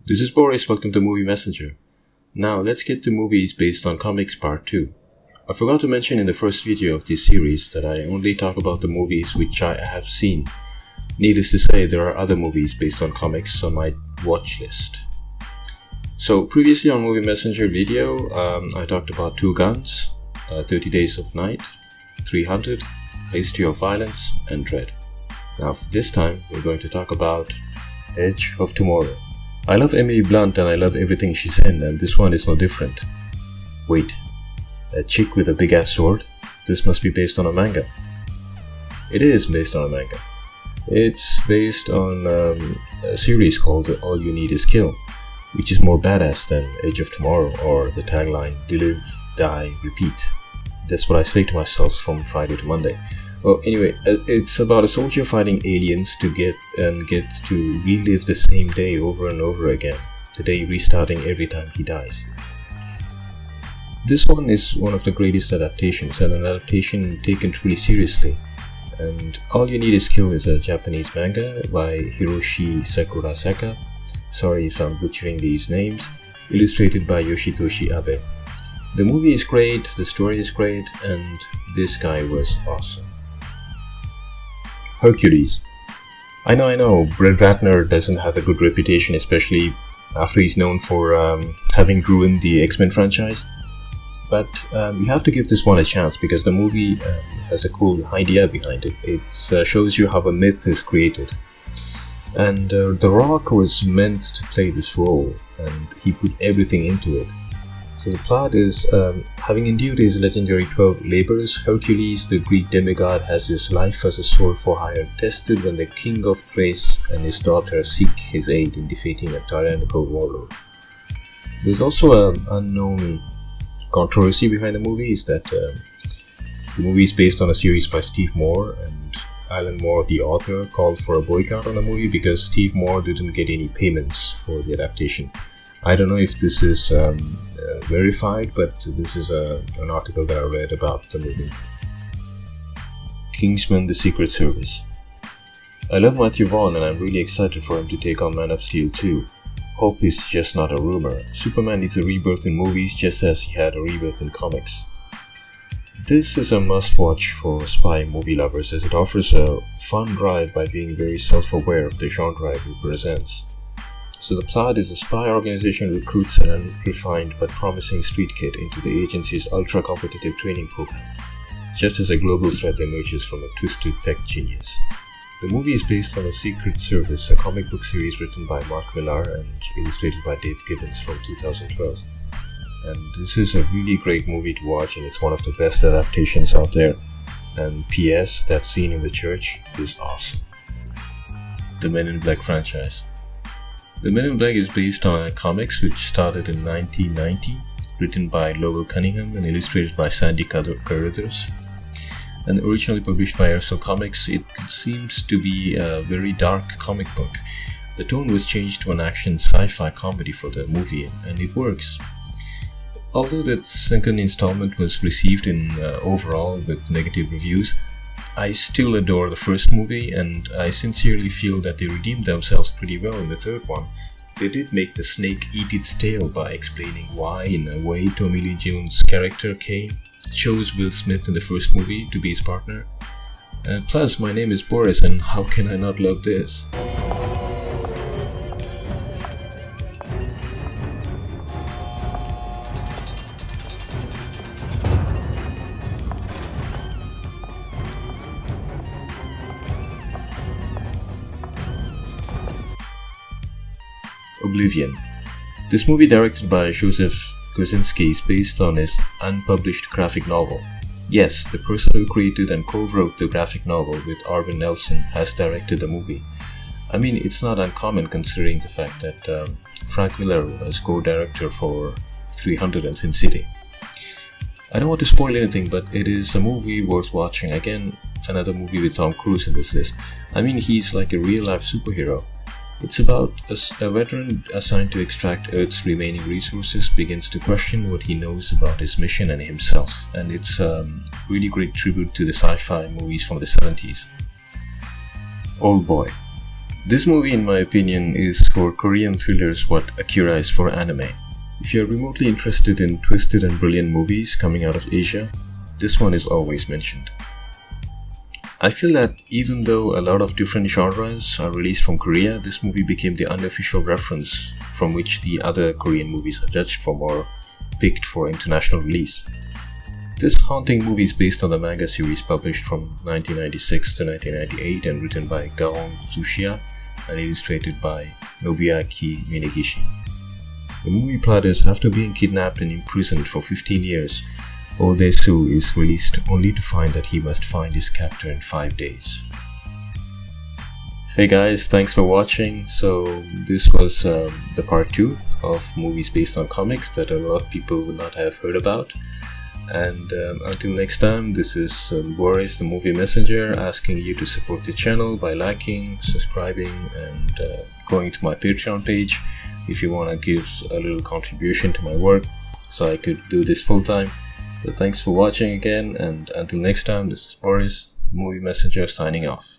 This is Boris, welcome to Movie Messenger. Now let's get to movies based on comics part 2. I forgot to mention in the first video of this series that I only talk about the movies which I have seen. Needless to say, there are other movies based on comics on my watch list. So previously on Movie Messenger video, I talked about Two Guns, 30 Days of Night, 300, History of Violence, and Dread. Now for this time, we're going to talk about Edge of Tomorrow. I love Emily Blunt and I love everything she's in, and this one is no different. Wait, a chick with a big ass sword? This must be based on a manga. It is based on a manga. It's based on a series called All You Need Is Kill, which is more badass than Edge of Tomorrow or the tagline Live, Die, Repeat. That's what I say to myself from Friday to Monday. Well, anyway, it's about a soldier fighting aliens to get to relive the same day over and over again, the day restarting every time he dies. This one is one of the greatest adaptations, and an adaptation taken truly seriously. And All You Need Is Kill is a Japanese manga by Hiroshi Sakurasaka. Sorry if I'm butchering these names. Illustrated by Yoshitoshi Abe. The movie is great, the story is great, and this guy was awesome. Hercules. I know, Brett Ratner doesn't have a good reputation, especially after he's known for having ruined the X-Men franchise. But you have to give this one a chance because the movie has a cool idea behind it. It shows you how a myth is created. And The Rock was meant to play this role, and he put everything into it. So the plot is, having endured his legendary 12 labors, Hercules, the Greek demigod, has his life as a sword for hire tested when the king of Thrace and his daughter seek his aid in defeating a tyrannical warlord. There's also an unknown controversy behind the movie, is that the movie is based on a series by Steve Moore, and Alan Moore, the author, called for a boycott on the movie because Steve Moore didn't get any payments for the adaptation. I don't know if this is verified, but this is an article that I read about the movie. Kingsman: The Secret Service. I love Matthew Vaughn and I'm really excited for him to take on Man of Steel 2. Hope is just not a rumor. Superman needs a rebirth in movies just as he had a rebirth in comics. This is a must-watch for spy movie lovers as it offers a fun ride by being very self-aware of the genre it represents. So the plot is a spy organization recruits an unrefined but promising street kid into the agency's ultra-competitive training program, just as a global threat emerges from a twisted tech genius. The movie is based on The Secret Service, a comic book series written by Mark Millar and illustrated by Dave Gibbons from 2012. And this is a really great movie to watch, and it's one of the best adaptations out there. And P.S., that scene in the church is awesome. The Men in Black franchise. The Men in Black is based on comics which started in 1990, written by Lowell Cunningham and illustrated by Sandy Carruthers. And originally published by Aircel Comics, it seems to be a very dark comic book. The tone was changed to an action sci-fi comedy for the movie, and it works. Although the second installment was received in overall with negative reviews, I still adore the first movie, and I sincerely feel that they redeemed themselves pretty well in the third one. They did make the snake eat its tail by explaining why, in a way, Tommy Lee Jones' character Kay chose Will Smith in the first movie to be his partner. And plus, my name is Boris, and how can I not love this? Oblivion. This movie, directed by Joseph Kosinski, is based on his unpublished graphic novel. Yes, the person who created and co-wrote the graphic novel with Arvin Nelson has directed the movie. I mean, it's not uncommon considering the fact that Frank Miller was co-director for 300 and Sin City. I don't want to spoil anything, but it is a movie worth watching. Again, another movie with Tom Cruise in this list. I mean, he's like a real-life superhero. It's about a veteran assigned to extract Earth's remaining resources begins to question what he knows about his mission and himself, and it's a really great tribute to the sci-fi movies from the 70s. Old Boy. This movie, in my opinion, is for Korean thrillers what Akira is for anime. If you're remotely interested in twisted and brilliant movies coming out of Asia, this one is always mentioned. I feel that even though a lot of different genres are released from Korea, this movie became the unofficial reference from which the other Korean movies are judged from or picked for international release. This haunting movie is based on the manga series published from 1996 to 1998 and written by Gaon Tsuchiya and illustrated by Nobuaki Minegishi. The movie plot is, after being kidnapped and imprisoned for 15 years, Odesu is released only to find that he must find his captor in 5 days. Hey guys, thanks for watching. So this was the part 2 of movies based on comics that a lot of people would not have heard about. And until next time, this is Boris, the movie messenger, asking you to support the channel by liking, subscribing, and going to my Patreon page if you want to give a little contribution to my work so I could do this full time. So thanks for watching again, and until next time, this is Boris, movie messenger, signing off.